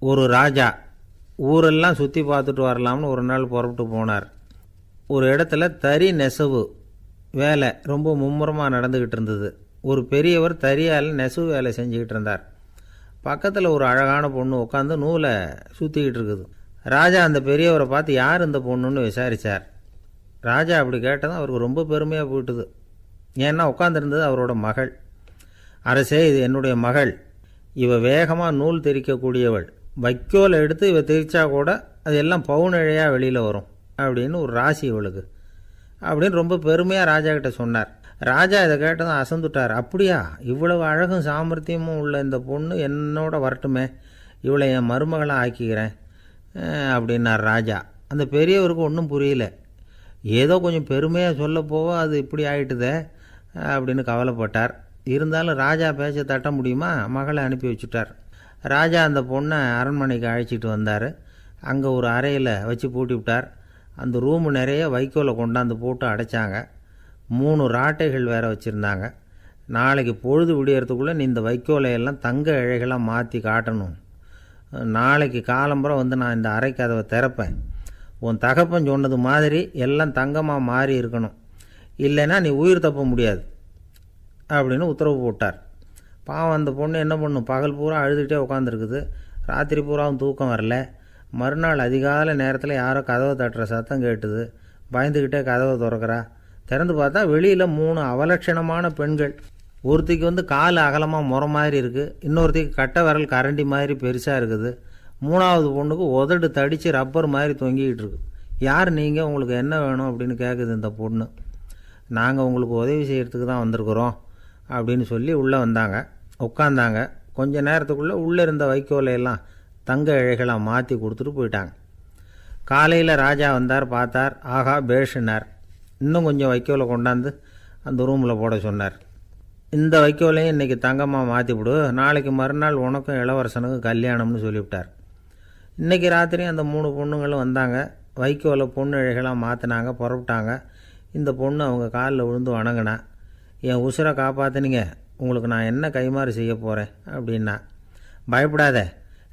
ஒரு ராஜா ஊரெல்லாம் சுற்றி பார்த்துட்டு வரலாம்னு ஒரு நாள் புறப்பட்டு போனார். ஒரு இடத்துல தறி நெசவு வேலை ரொம்ப மும்முரமாக நடந்துக்கிட்டு இருந்தது. ஒரு பெரியவர் தறியால் நெசவு வேலை செஞ்சுக்கிட்டு இருந்தார். பக்கத்தில் ஒரு அழகான பொண்ணு உட்காந்து நூலை சுற்றிக்கிட்டு இருக்குது. ராஜா அந்த பெரியவரை பார்த்து யார் இந்த பொண்ணுன்னு விசாரித்தார். ராஜா அப்படி கேட்டதும் அவருக்கு ரொம்ப பெருமையாக போயிட்டுது. ஏன்னா உட்காந்துருந்தது அவரோட மகள். அரசே, இது என்னுடைய மகள். இவ வேகமாக நூல் திரிக்கக்கூடியவள். வைக்கோலை எடுத்து இவ திரிச்சா கூட அது எல்லாம் பவுனிழையாக வெளியில் வரும் அப்படின்னு ஒரு ராசி இவளுக்கு அப்படின்னு ரொம்ப பெருமையாக ராஜா கிட்ட சொன்னார். ராஜா இதை கேட்டதும் அசந்துட்டார். அப்படியா, இவ்வளவு அழகும் சாமர்த்தியமும் உள்ள இந்த பொண்ணு என்னோட வரட்டுமே, இவளை என் மருமகளாக ஆக்கிக்கிறேன் அப்படின்னார் ராஜா. அந்த பெரியவருக்கு ஒன்றும் புரியல. ஏதோ கொஞ்சம் பெருமையாக சொல்ல போவோ அது இப்படி ஆயிட்டுதே அப்படின்னு கவலைப்பட்டார். இருந்தாலும் ராஜா பேச்ச தட்ட முடியுமா, மகளை அனுப்பி வச்சுட்டார். ராஜா அந்த பொண்ணை அரண்மனைக்கு அழைச்சிட்டு வந்தார். அங்கே ஒரு அறையில் வச்சு பூட்டி விட்டார். அந்த ரூமு நிறைய வைக்கோலை கொண்டாந்து போட்டு அடைச்சாங்க. 3 ராட்டைகள் வேறு வச்சுருந்தாங்க. நாளைக்கு பொழுது விடியறதுக்குள்ளே நீ இந்த வைக்கோலையெல்லாம் தங்க இழைகளாக மாற்றி காட்டணும். நாளைக்கு காலம்புறம் வந்து நான் இந்த அறை கதவை திறப்பேன். உன் தகப்பன் சொன்னது மாதிரி எல்லாம் தங்கமாக மாறி இருக்கணும், இல்லைன்னா நீ உயிர் தப்ப முடியாது அப்படின்னு உத்தரவு போட்டார். பாவம் அந்த பொண்ணு என்ன பண்ணும், பகல் பூரா அழுதுகிட்டே உட்காந்துருக்குது. ராத்திரி பூராவும் தூக்கம் வரல. மறுநாள் அதிகாலை நேரத்தில் யாரோ கதவை தட்டுற சத்தம் கேட்டுது. பயந்துக்கிட்டே கதவை திறக்கிறா. திறந்து பார்த்தா வெளியில் 3 அவலட்சணமான பெண்கள். ஒருத்திக்கு வந்து கால் அகலமாக முறை மாதிரி இருக்குது, இன்னொருத்திக்கு கட்டை விரல் கரண்டி மாதிரி பெருசாக இருக்குது, 3வது பொண்ணுக்கு உதடு தடித்து ரப்பர் மாதிரி தொங்கிக்கிட்டு இருக்கு. யார் நீங்கள், உங்களுக்கு என்ன வேணும் அப்படின்னு கேட்குது இந்த பொண்ணு. நாங்கள் உங்களுக்கு உதவி செய்கிறதுக்கு தான் வந்திருக்கிறோம் அப்படின்னு சொல்லி உள்ளே வந்தாங்க. உட்காந்தாங்க. கொஞ்ச நேரத்துக்குள்ளே உள்ளே இருந்த வைக்கோலையெல்லாம் தங்க இழைகளாக மாற்றி கொடுத்துட்டு போயிட்டாங்க. காலையில் ராஜா வந்தார், பார்த்தார். ஆகா பேஷுனார். இன்னும் கொஞ்சம் வைக்கோலை கொண்டாந்து அந்த ரூமில் போட சொன்னார். இந்த வைக்கோலையும் இன்றைக்கி தங்கமாக மாற்றிவிடு, நாளைக்கு மறுநாள் உனக்கும் இளவரசனுக்கும் கல்யாணம்னு சொல்லிவிட்டார். இன்றைக்கி ராத்திரி அந்த 3 பொண்ணுங்களும் வந்தாங்க. வைக்கோலை பொண்ணு இழைகளாக மாற்றினாங்க, புறப்பட்டாங்க. இந்த பொண்ணு அவங்க காலில் விழுந்து வணங்கினா. என் உசுரை காப்பாற்றினீங்க, உங்களுக்கு நான் என்ன கைமாறு செய்ய போகிறேன் அப்படின்னா. பயப்படாத,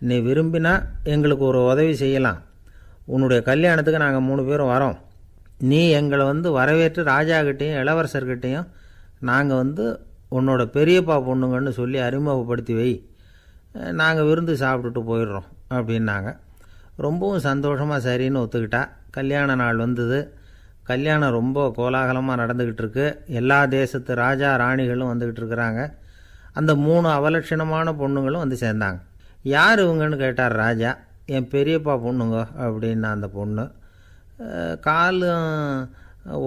நீ விரும்பினா எங்களுக்கு ஒரு உதவி செய்யலாம். உன்னுடைய கல்யாணத்துக்கு நாங்கள் 3 பேரும் வரோம். நீ எங்களை வந்து வரவேற்று ராஜாக்கிட்டேயும் இளவரசர்கிட்டையும் நாங்கள் வந்து உன்னோட பெரியப்பா பொண்ணுங்கன்னு சொல்லி அறிமுகப்படுத்தி வை, நாங்கள் விருந்து சாப்பிட்டுட்டு போயிடுறோம் அப்படின்னாங்க. ரொம்பவும் சந்தோஷமாக சரின்னு ஒத்துக்கிட்டா. கல்யாண நாள் வந்தது. கல்யாணம் ரொம்ப கோலாகலமாக நடந்துக்கிட்டு இருக்கு. எல்லா தேசத்து ராஜா ராணிகளும் வந்துக்கிட்டு இருக்கிறாங்க. அந்த 3 அவலட்சணமான பொண்ணுங்களும் வந்து சேர்ந்தாங்க. யார் இவங்கன்னு கேட்டார் ராஜா. என் பெரியப்பா பொண்ணுங்க அப்படின்னா அந்த பொண்ணு. காலும்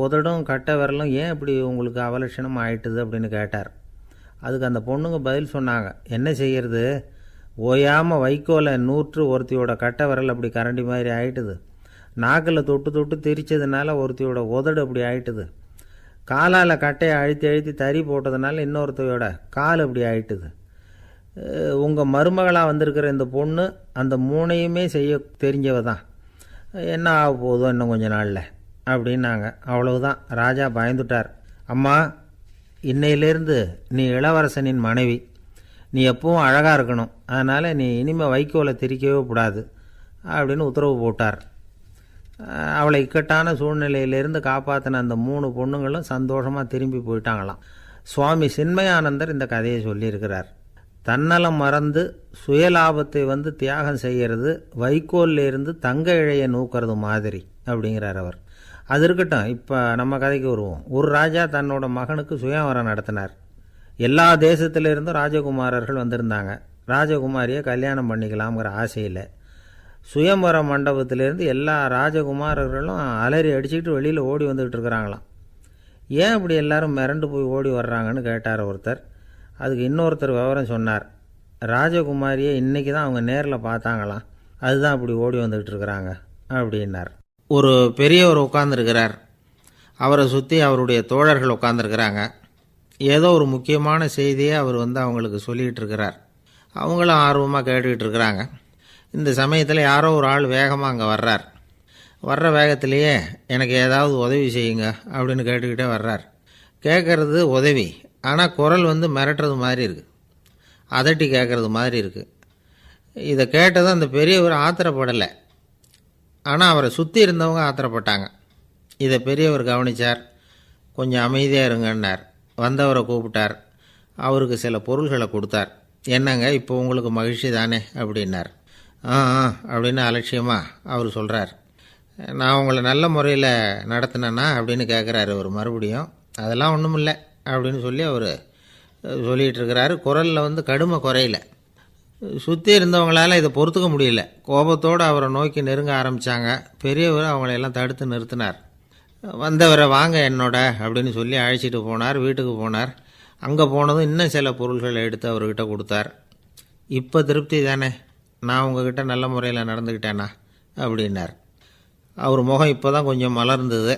உதடும் கட்டை விரலும் ஏன் இப்படி உங்களுக்கு அவலட்சணம் ஆயிட்டுது அப்படின்னு கேட்டார். அதுக்கு அந்த பொண்ணுங்க பதில் சொன்னாங்க. என்ன செய்கிறது, ஓயாமல் வைக்கோலை நூற்று ஒருத்தியோட கட்டை விரல் அப்படி கரண்டி மாதிரி ஆயிட்டுது. நாக்கில் தொட்டு தொட்டு திரிச்சதுனால ஒருத்தியோட உதடு அப்படி ஆயிட்டுது. காலால் கட்டையை அழுத்தி அழுத்தி தறி போட்டதுனால இன்னொருத்தையோட கால் அப்படி ஆயிட்டுது. உங்கள் மருமகளாக வந்திருக்கிற இந்த பொண்ணு அந்த 3ஐயுமே செய்ய தெரிஞ்சவ தான். என்ன ஆக போதோ இன்னும் கொஞ்ச நாளில் அப்படின்னாங்க. அவ்வளவுதான். ராஜா பயந்துட்டார். அம்மா, இன்னையிலேருந்து நீ இளவரசனின் மனைவி. நீ எப்பவும் அழகாக இருக்கணும். அதனால் நீ இனிமேல் வைக்கோலை திரிக்கவே கூடாது அப்படின்னு உத்தரவு போட்டார். அவளை இக்கட்டான சூழ்நிலையிலிருந்து காப்பாற்றின அந்த 3 பொண்ணுங்களும் சந்தோஷமாக திரும்பி போயிட்டாங்களாம். சுவாமி சின்மயானந்தர் இந்த கதையை சொல்லியிருக்கிறார். தன்னலம் மறந்து சுயலாபத்தை வந்து தியாகம் செய்கிறது வைக்கோல்ல இருந்து தங்க இழையை நூக்கிறது மாதிரி அப்படிங்கிறார் அவர். அது இருக்கட்டும், இப்போ நம்ம கதைக்கு வருவோம். ஒரு ராஜா தன்னோட மகனுக்கு சுயவரம் நடத்தினார். எல்லா தேசத்திலிருந்தும் ராஜகுமாரர்கள் வந்திருந்தாங்க. ராஜகுமாரியை கல்யாணம் பண்ணிக்கலாம்ங்கிற ஆசையில் சுயம்பர மண்டபத்திலேருந்து எல்லா ராஜகுமாரர்களும் அலறி அடிச்சுக்கிட்டு வெளியில் ஓடி வந்துக்கிட்டு இருக்கிறாங்களாம். ஏன் இப்படி எல்லாரும் மிரண்டு போய் ஓடி வர்றாங்கன்னு கேட்டார் ஒருத்தர். அதுக்கு இன்னொருத்தர் விவரம் சொன்னார். ராஜகுமாரியை இன்றைக்கி தான் அவங்க நேரில் பார்த்தாங்களாம், அதுதான் இப்படி ஓடி வந்துக்கிட்டு இருக்கிறாங்க அப்படின்னார். ஒரு பெரியவர் உட்கார்ந்துருக்கிறார். அவரை சுற்றி அவருடைய தோழர்கள் உட்காந்துருக்கிறாங்க. ஏதோ ஒரு முக்கியமான செய்தியை அவர் வந்து அவங்களுக்கு சொல்லிகிட்டு இருக்கிறார். அவங்களும் ஆர்வமாக கேட்டுக்கிட்டு இருக்கிறாங்க. இந்த சமயத்தில் யாரோ ஒரு ஆள் வேகமாக அங்கே வர்றார். வர்ற வேகத்திலேயே எனக்கு ஏதாவது உதவி செய்யுங்க அப்படின்னு கேட்டுக்கிட்டே வர்றார். கேட்குறது உதவி, ஆனால் குரல் வந்து மிரட்டுறது மாதிரி இருக்குது, அதட்டி கேட்குறது மாதிரி இருக்குது. இதை கேட்டதும் அந்த பெரியவர் ஆத்திரப்படலை. ஆனால் அவரை சுற்றி இருந்தவங்க ஆத்திரப்பட்டாங்க. இதை பெரியவர் கவனித்தார். கொஞ்சம் அமைதியாக இருங்கன்னார். வந்தவரை கூப்பிட்டார். அவருக்கு சில பொருள்களை கொடுத்தார். என்னங்க இப்போ உங்களுக்கு மகிழ்ச்சி தானே அப்படின்னார். ஆ அப்படின்னு அலட்சியமாக அவர் சொல்கிறார். நான் உங்களை நல்ல முறையில் நடத்தினேன்னா அப்படின்னு கேட்குறாரு அவர் மறுபடியும். அதெல்லாம் ஒன்றும் இல்லை அப்படின்னு சொல்லி அவர் சொல்லிகிட்டு இருக்கிறாரு. குரலில் கடுமை குறையில. சுற்றி இருந்தவங்களால் இதை பொறுத்துக்க முடியல. கோபத்தோடு அவரை நோக்கி நெருங்க ஆரம்பித்தாங்க. பெரியவர் அவங்களையெல்லாம் தடுத்து நிறுத்தினார். வந்தவரை வாங்க என்னோட அப்படின்னு சொல்லி அழைச்சிட்டு போனார். வீட்டுக்கு போனார். அங்கே போனதும் இன்னும் சில பொருள்களை எடுத்து அவர்கிட்ட கொடுத்தார். இப்போ திருப்தி தானே, நான் உங்ககிட்ட நல்ல முறையில் நடந்துக்கிட்டேனா அப்படின்னார். அவர் முகம் இப்போ தான் கொஞ்சம் மலர்ந்தது.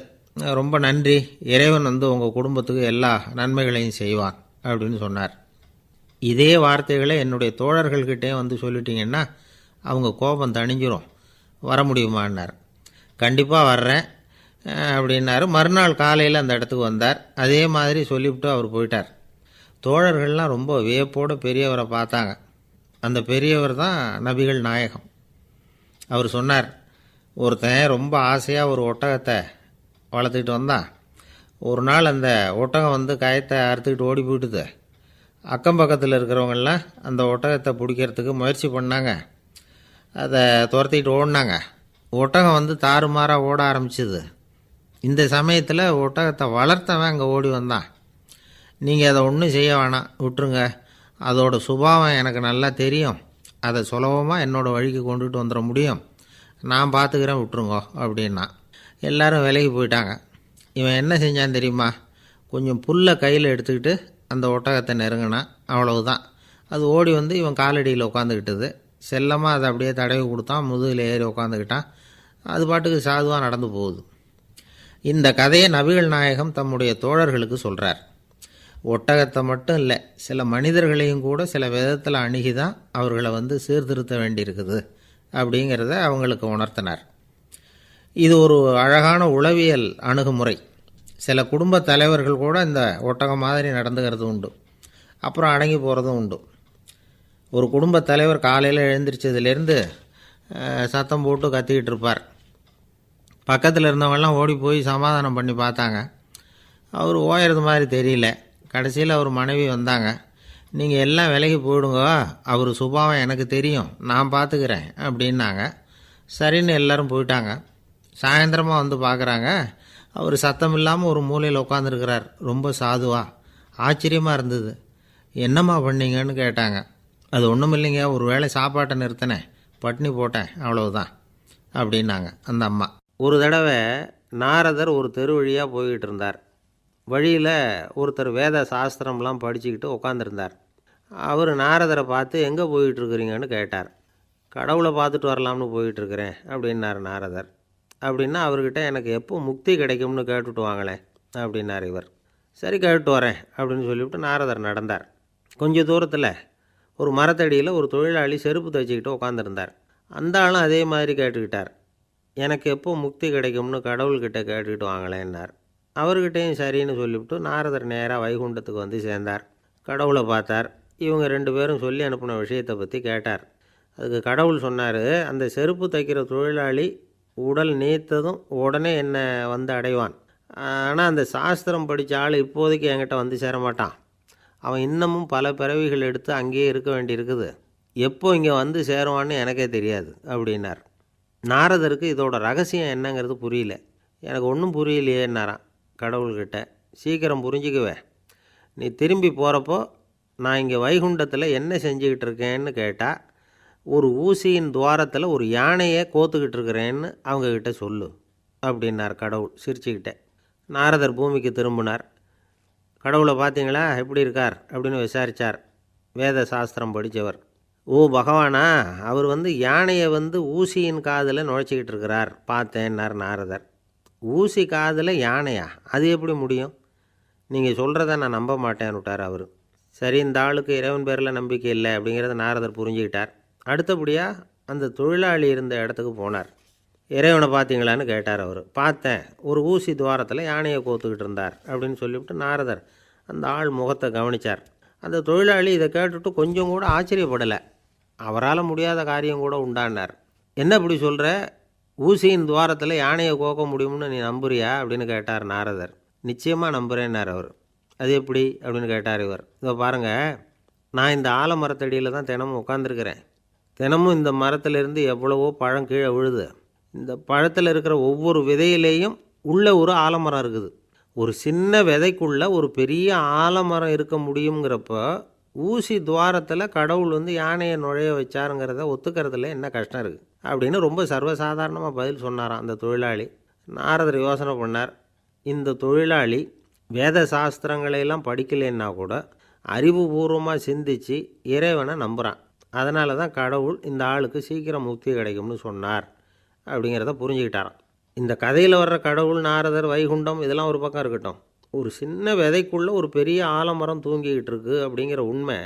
ரொம்ப நன்றி, இறைவன் உங்கள் குடும்பத்துக்கு எல்லா நன்மைகளையும் செய்வான் அப்படின்னு சொன்னார். இதே வார்த்தைகளை என்னுடைய தோழர்கள்கிட்டே சொல்லிட்டீங்கன்னா அவங்க கோபம் தணிஞ்சிரும், வர முடியுமான்னார். கண்டிப்பாக வர்றேன் அப்படின்னாரு. மறுநாள் காலையில் அந்த இடத்துக்கு வந்தார். அதே மாதிரி சொல்லிவிட்டு அவர் போயிட்டார். தோழர்கள்லாம் ரொம்ப வியப்போடு பெரியவரை பார்த்தாங்க. அந்த பெரியவர் தான் நபிகள் நாயகம். அவர் சொன்னார், ஒருத்தன் ரொம்ப ஆசையாக ஒரு ஒட்டகத்தை வளர்த்துக்கிட்டு வந்தான். ஒரு நாள் அந்த ஒட்டகம் கயத்தை அறுத்துக்கிட்டு ஓடி போயிட்டுது. அக்கம் பக்கத்தில் இருக்கிறவங்கெல்லாம் அந்த ஒட்டகத்தை பிடிக்கிறதுக்கு முயற்சி பண்ணாங்க. அதை துரத்திக்கிட்டு ஓடினாங்க. ஒட்டகம் தாறுமாறாக ஓட ஆரம்பிச்சிது. இந்த சமயத்தில் ஒட்டகத்தை வளர்த்தவன் அங்கே ஓடி வந்தான். நீங்கள் அதை ஒன்றும் செய்ய வேணாம், விட்டுருங்க. அதோட சுபாவம் எனக்கு நல்லா தெரியும். அதை சுலபமாக என்னோடய வழிக்கு கொண்டுட்டு வந்துட முடியும். நான் பார்த்துக்கிறேன், விட்டுருங்கோ அப்படின்னா. எல்லோரும் விலகி போயிட்டாங்க. இவன் என்ன செஞ்சான் தெரியுமா? கொஞ்சம் புல்லை கையில் எடுத்துக்கிட்டு அந்த ஒட்டகத்தை நெருங்கினான். அவ்வளவுதான். அது ஓடி இவன் காலடியில் உட்காந்துக்கிட்டது. செல்லமாக அதை அப்படியே தடவி கொடுத்தான். முதுகில் ஏறி உட்காந்துக்கிட்டான். அது பாட்டுக்கு சாதுவாக நடந்து போகுது. இந்த கதையை நபிகள் நாயகம் தம்முடைய தோழர்களுக்கு சொல்கிறார். ஒட்டகத்தை மட்டும் இல்லை, சில மனிதர்களையும் கூட சில விதத்தில் அணுகி தான் அவர்களை சீர்திருத்த வேண்டியிருக்குது அப்படிங்கிறத அவங்களுக்கு உணர்த்தினார். இது ஒரு அழகான உளவியல் அணுகுமுறை. சில குடும்ப தலைவர்கள் கூட இந்த ஒட்டகம் மாதிரி நடந்துக்கிறது உண்டு. அப்புறம் அடங்கி போகிறதும் உண்டு. ஒரு குடும்ப தலைவர் காலையில் எழுந்திரிச்சதுலேருந்து சத்தம் போட்டு கத்திக்கிட்டு இருப்பார். பக்கத்தில் இருந்தவங்கெல்லாம் ஓடி போய் சமாதானம் பண்ணி பார்த்தாங்க. அவர் ஓயறது மாதிரி தெரியல. கடைசியில் அவர் மனைவி வந்தாங்க. நீங்கள் எல்லாம் விலகி போயிடுங்க, அவர் சுபாவம் எனக்கு தெரியும், நான் பார்த்துக்கிறேன் அப்படின்னாங்க. சரின்னு எல்லோரும் போயிட்டாங்க. சாயந்தரமாக பார்க்குறாங்க, அவர் சத்தம் இல்லாமல் ஒரு மூலையில் உட்காந்துருக்கிறார். ரொம்ப சாதுவா. ஆச்சரியமாக இருந்தது. என்னம்மா பண்ணீங்கன்னு கேட்டாங்க. அது ஒன்றும் இல்லைங்க, ஒரு வேளை சாப்பாட்டை நிறுத்தினேன், பட்னி போட்டேன், அவ்வளவுதான் அப்படின்னாங்க அந்த அம்மா. ஒரு தடவை நாரதர் ஒரு தெரு வழியாக போய்கிட்டு இருந்தார். வழியில் ஒருத்தர் வேத சாஸ்திரம்லாம் படிச்சுக்கிட்டு உட்காந்துருந்தார். அவர் நாரதரை பார்த்து எங்கே போயிட்டுருக்குறீங்கன்னு கேட்டார். கடவுளை பார்த்துட்டு வரலாம்னு போயிட்டுருக்கிறேன் அப்படின்னார் நாரதர். அப்படின்னா அவர்கிட்ட எனக்கு எப்போ முக்தி கிடைக்கும்னு கேட்டுட்டு வாங்களேன் அப்படின்னார் இவர். சரி, கேட்டு வரேன் அப்படின்னு சொல்லிவிட்டு நாரதர் நடந்தார். கொஞ்சம் தூரத்தில் ஒரு மரத்தடியில் ஒரு தொழிலாளி செருப்பு தைச்சிக்கிட்டு உட்காந்துருந்தார். அந்த ஆளும் அதே மாதிரி கேட்டுக்கிட்டார். எனக்கு எப்போ முக்தி கிடைக்கும்னு கடவுள்கிட்ட கேட்டுக்கிட்டு வாங்களேன்னார். அவர்கிட்டையும் சரின்னு சொல்லிவிட்டு நாரதர் நேராக வைகுண்டத்துக்கு சேர்ந்தார். கடவுளை பார்த்தார். இவங்க 2 பேரும் சொல்லி அனுப்பின விஷயத்தை பற்றி கேட்டார். அதுக்கு கடவுள் சொன்னார், அந்த செருப்பு தைக்கிற தொழிலாளி உடல் நீத்ததும் உடனே என்னை அடைவான். ஆனால் அந்த சாஸ்திரம் படித்த ஆள் இப்போதைக்கு என்கிட்ட சேரமாட்டான். அவன் இன்னமும் பல பிறவிகள் எடுத்து அங்கேயே இருக்க வேண்டியிருக்குது. எப்போ இங்கே சேருவான்னு எனக்கே தெரியாது அப்படின்னார். நாரதருக்கு இதோட ரகசியம் என்னங்கிறது புரியல. எனக்கு ஒன்றும் புரியலையேன்னாரான் கடவுள்கிட்ட. சீக்கிரம் புரிஞ்சுக்குவேன், நீ திரும்பி போகிறப்போ நான் இங்கே வைகுண்டத்தில் என்ன செஞ்சுக்கிட்டு இருக்கேன்னு கேட்டால், ஒரு ஊசியின் துவாரத்தில் ஒரு யானையை கோத்துக்கிட்டு இருக்கிறேன்னு அவங்கக்கிட்ட சொல்லு அப்படின்னார் கடவுள் சிரிச்சுக்கிட்டே. நாரதர் பூமிக்கு திரும்பினார். கடவுளை பார்த்தீங்களா, எப்படி இருக்கார் அப்படின்னு விசாரித்தார் வேத சாஸ்திரம் படித்தவர். ஓ பகவானா, அவர் யானையை ஊசியின் காதில் நுழைச்சிக்கிட்டு இருக்கிறார் பார்த்தேன்னார் நாரதர். ஊசி காதில் யானையா, அது எப்படி முடியும்? நீங்கள் சொல்கிறத நான் நம்ப மாட்டேன்னு விட்டார் அவர். சரி, இந்த ஆளுக்கு இறைவன் பேரில் நம்பிக்கை இல்லை அப்படிங்கிறத நாரதர் புரிஞ்சுக்கிட்டார். அடுத்தபடியாக அந்த தொழிலாளி இருந்த இடத்துக்கு போனார். இறைவனை பார்த்தீங்களான்னு கேட்டார் அவர். பார்த்தேன், ஒரு ஊசி துவாரத்தில் யானையை கோத்துக்கிட்டு இருந்தார் அப்படின்னு சொல்லிவிட்டு நாரதர் அந்த ஆள் முகத்தை கவனித்தார். அந்த தொழிலாளி இதை கேட்டுட்டு கொஞ்சம் கூட ஆச்சரியப்படலை. அவரால் முடியாத காரியம் கூட உண்டானார். என்ன இப்படி சொல்கிற, ஊசியின் துவாரத்தில் யானையை கோக்க முடியும்னு நீ நம்புறியா அப்படின்னு கேட்டார் நாரதர். நிச்சயமாக நம்புகிறேன்னார் அவர். அது எப்படி அப்படின்னு கேட்டார் இவர். இதோ பாருங்கள், நான் இந்த ஆலமரத்தடியில் தான் தினமும் உட்காந்துருக்கிறேன். தினமும் இந்த மரத்திலிருந்து எவ்வளவோ பழம் கீழே விழுது. இந்த பழத்தில் இருக்கிற ஒவ்வொரு விதையிலேயும் உள்ள ஒரு ஆலமரம் இருக்குது. ஒரு சின்ன விதைக்குள்ளே ஒரு பெரிய ஆலமரம் இருக்க முடியுங்கிறப்ப ஊசி துவாரத்தில் கடவுள் யானையை நுழைய வச்சாருங்கிறத ஒத்துக்கிறதுல என்ன கஷ்டம் இருக்குது அப்படின்னு ரொம்ப சர்வசாதாரணமாக பதில் சொன்னாராம் அந்த தொழிலாளி. நாரதர் யோசனை பண்ணார். இந்த தொழிலாளி வேத சாஸ்திரங்களையெல்லாம் படிக்கலைன்னா கூட அறிவுபூர்வமாக சிந்தித்து இறைவனை நம்புகிறான். அதனால தான் கடவுள் இந்த ஆளுக்கு சீக்கிரம் முக்தி கிடைக்கும்னு சொன்னார் அப்படிங்கிறத புரிஞ்சுக்கிட்டாராம். இந்த கதையில் வர்ற கடவுள், நாரதர், வைகுண்டம் இதெல்லாம் ஒரு பக்கம் இருக்கட்டும், ஒரு சின்ன விதைக்குள்ளே ஒரு பெரிய ஆலமரம் தூங்கிக்கிட்டு இருக்கு அப்படிங்கிற உண்மை,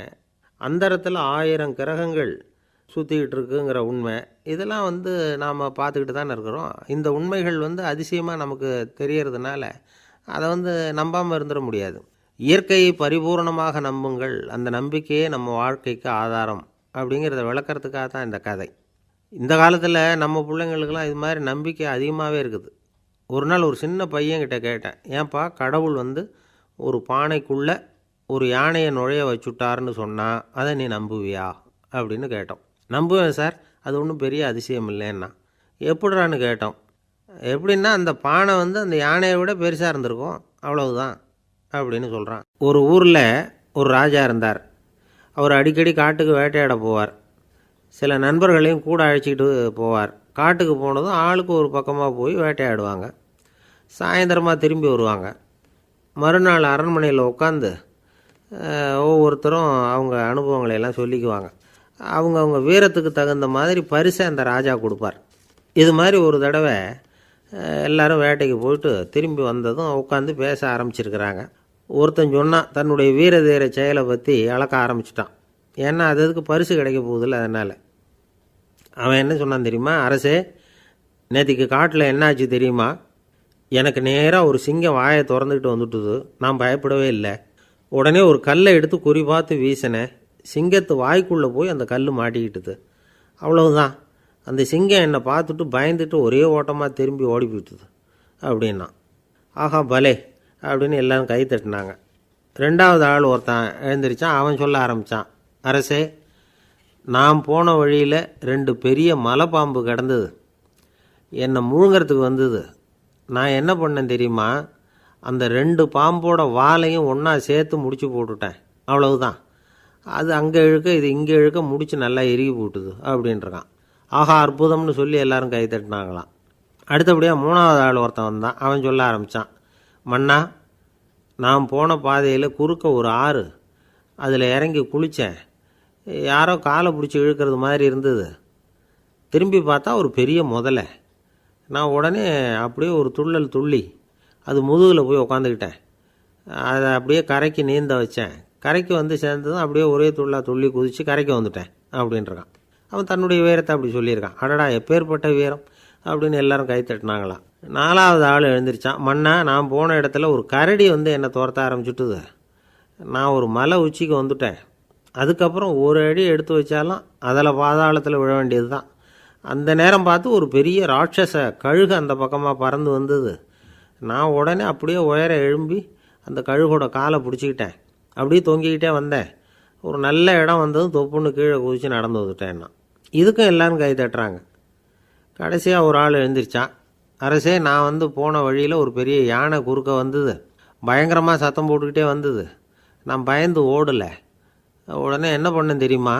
அந்தரத்தில் 1000 கிரகங்கள் சுற்றிக்கிட்டு இருக்குங்கிற உண்மை, இதெல்லாம் நாம் பார்த்துக்கிட்டு தானே இருக்கிறோம். இந்த உண்மைகள் அதிசயமாக நமக்கு தெரியறதுனால அதை நம்பாமல் இருந்துட முடியாது. இயற்கையை பரிபூர்ணமாக நம்புங்கள், அந்த நம்பிக்கையே நம்ம வாழ்க்கைக்கு ஆதாரம் அப்படிங்கிறத விளக்கிறதுக்காக தான் இந்த கதை. இந்த காலத்தில் நம்ம பிள்ளைங்களுக்கெல்லாம் இது மாதிரி நம்பிக்கை அதிகமாகவே இருக்குது. ஒரு நாள் ஒரு சின்ன பையன்கிட்ட கேட்டேன், ஏன்பா கடவுள் ஒரு பானைக்குள்ளே ஒரு யானையை நுழைய வச்சுட்டாருன்னு சொன்னால் அதை நீ நம்புவியா அப்படின்னு கேட்டோம். நம்புவேன் சார், அது ஒன்றும் பெரிய அதிசயம் இல்லைன்னா. எப்படிறான்னு கேட்டோம். எப்படின்னா அந்த பானை அந்த யானையை விட பெருசாக இருந்திருக்கும், அவ்வளவுதான் அப்படின்னு சொல்கிறான். ஒரு ஊரில் ஒரு ராஜா இருந்தார். அவர் அடிக்கடி காட்டுக்கு வேட்டையாட போவார். சில நண்பர்களையும் கூட அழைச்சிக்கிட்டு போவார். காட்டுக்கு போனதும் ஆளுக்கு ஒரு பக்கமாக போய் வேட்டையாடுவாங்க. சாயந்தரமாக திரும்பி வருவாங்க. மறுநாள் அரண்மனையில் உட்காந்து ஒவ்வொருத்தரும் அவங்க அனுபவங்களை எல்லாம் சொல்லிக்குவாங்க. அவங்க வீரத்துக்கு தகுந்த மாதிரி பரிசை அந்த ராஜா கொடுப்பார். இது மாதிரி ஒரு தடவை எல்லோரும் வேட்டைக்கு போயிட்டு திரும்பி வந்ததும் உட்காந்து பேச ஆரம்பிச்சிருக்கிறாங்க. ஒருத்தன் சொன்னான், தன்னுடைய வீர தீர செயலை பற்றி அளக்க ஆரம்பிச்சிட்டான். ஏன்னா அதுக்கு பரிசு கிடைக்க போகுதில்ல, அதனால். அவன் என்ன சொன்னான் தெரியுமா? அரசே, நேற்றுக்கு காட்டில் என்னாச்சு தெரியுமா? எனக்கு நேராக ஒரு சிங்கம் வாயை திறந்துக்கிட்டு வந்துட்டுது. நான் பயப்படவே இல்லை. உடனே ஒரு கல்லை எடுத்து குறி பார்த்து வீசினேன். சிங்கத்து வாய்க்குள்ளே போய் அந்த கல் மாட்டிக்கிட்டுது. அவ்வளவுதான். அந்த சிங்கம் என்னை பார்த்துட்டு பயந்துட்டு ஒரே ஓட்டமாக திரும்பி ஓடி போயிட்டுது அப்படின்னா. ஆஹா பலே அப்படின்னு எல்லாரும் கை தட்டினாங்க. 2வது ஆள் ஒருத்தன் எழுந்திரிச்சான். அவன் சொல்ல ஆரம்பித்தான், அரசே, நான் போன வழியில் 2 பெரிய மலைப்பாம்பு கிடந்தது. என்னை முழுங்கிறதுக்கு வந்தது. நான் என்ன பண்ணேன் தெரியுமா? அந்த 2 பாம்போட வாலையும் ஒன்றா சேர்த்து முடிச்சு போட்டுட்டேன். அவ்வளவுதான். அது அங்கே இழுக்க இது இங்கே இழுக்க முடிச்சு நல்லா இறுகி போட்டுது அப்படின்றான். ஆஹா அற்புதம்னு சொல்லி எல்லாரும் கை தட்டினாங்களாம். அடுத்தபடியாக 3வது ஆள் ஒருத்தன் வந்தான். அவன் சொல்ல ஆரம்பித்தான், மன்னா, நான் போன பாதையில் குறுக்க ஒரு ஆறு, அதில் இறங்கி குளித்தேன். யாரோ காலை பிடிச்சி இழுக்கிறது மாதிரி இருந்தது. திரும்பி பார்த்தா ஒரு பெரிய முதலை. நான் உடனே அப்படியே ஒரு துள்ளல் துள்ளி அது முதுகில் போய் உக்காந்துக்கிட்டேன். அதை அப்படியே கரைக்கு நீந்த வச்சேன். கரைக்கு சேர்ந்ததும் அப்படியே ஒரே துள்ளி குதித்து கரைக்கு வந்துட்டேன் அப்படின்றான். அவன் தன்னுடைய வீரத்தை அப்படி சொல்லியிருக்கான். அடடா எப்பேற்பட்ட வீரம் அப்படின்னு எல்லாரும் கை தட்டினாங்களாம். 4வது ஆள் எழுந்திரிச்சான். மன்னா, நான் போன இடத்துல ஒரு கரடி என்னை துரத்த ஆரம்பிச்சுட்டுது. நான் ஒரு மலை உச்சிக்கு வந்துட்டேன். அதுக்கப்புறம் ஒரு அடி எடுத்து வச்சாலும் அதில் பாதாளத்தில் விழ வேண்டியது தான். அந்த நேரம் பார்த்து ஒரு பெரிய ராட்சச கழுகு அந்த பக்கமாக பறந்து வந்தது. நான் உடனே அப்படியே உயர எழும்பி அந்த கழுகோட காலை பிடிச்சிக்கிட்டேன். அப்படியே தொங்கிக்கிட்டே வந்தேன். ஒரு நல்ல இடம் வந்ததும் தொப்புன்னு கீழே குதித்து நடந்து வந்துட்டேன்னா. இதுக்கும் எல்லோரும் கை தட்டுறாங்க. கடைசியாக ஒரு ஆள் எழுந்திரிச்சான். அரசே, நான் போன வழியில் ஒரு பெரிய யானை குறுக்க வந்தது. பயங்கரமாக சத்தம் போட்டுக்கிட்டே வந்தது. நான் பயந்து ஓடலை. உடனே என்ன பண்ணேன் தெரியுமா?